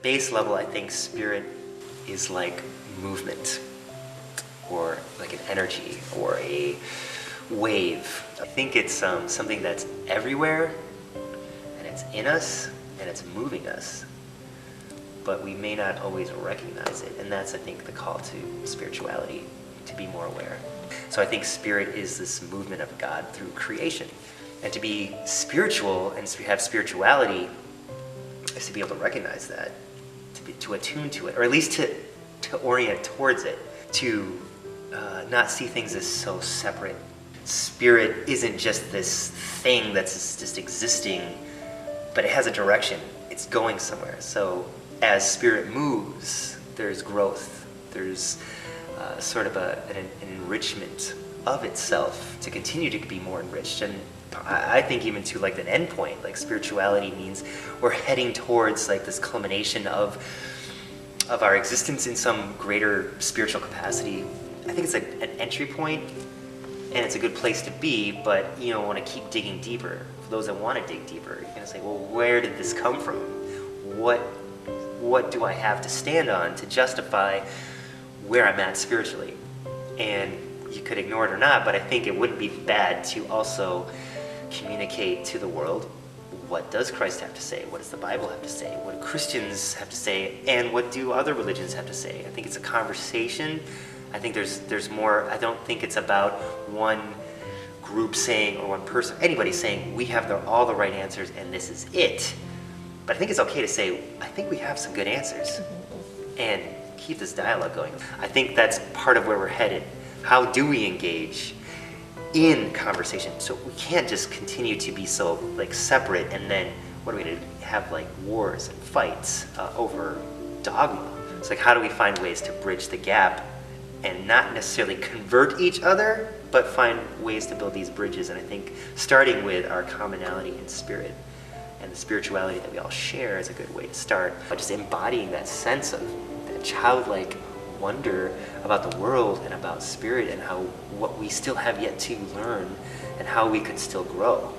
base level, I think spirit is like movement, or like an energy, or a wave. I think it's something that's everywhere, and it's in us, and it's moving us, but we may not always recognize it. And that's, I think, the call to spirituality, to be more aware. So I think spirit is this movement of God through creation. And to be spiritual and to have spirituality is to be able to recognize that, to attune to it, or at least to orient towards it, to not see things as so separate. Spirit isn't just this thing that's just existing, but it has a direction. It's going somewhere. So as spirit moves, there's growth. There's sort of an enrichment of itself to continue to be more enriched. And I think even to like an end point, like spirituality means we're heading towards like this culmination of our existence in some greater spiritual capacity. I think it's like an entry point, and it's a good place to be, but you don't want to keep digging deeper. For those that want to dig deeper, you're going to say, well, where did this come from? What do I have to stand on to justify where I'm at spiritually? And you could ignore it or not, but I think it wouldn't be bad to also communicate to the world, what does Christ have to say? What does the Bible have to say? What do Christians have to say? And what do other religions have to say? I think it's a conversation. I think there's more. I don't think it's about one group saying, or one person, anybody saying, we have all the right answers and this is it. But I think it's okay to say, I think we have some good answers, and keep this dialogue going. I think that's part of where we're headed. How do we engage in conversation? So we can't just continue to be so like separate, and then what are we going to have, like wars and fights over dogma? It's like, how do we find ways to bridge the gap and not necessarily convert each other, but find ways to build these bridges? And I think starting with our commonality in spirit and the spirituality that we all share is a good way to start. But just embodying that sense of that childlike wonder about the world and about spirit, and how what we still have yet to learn and how we could still grow.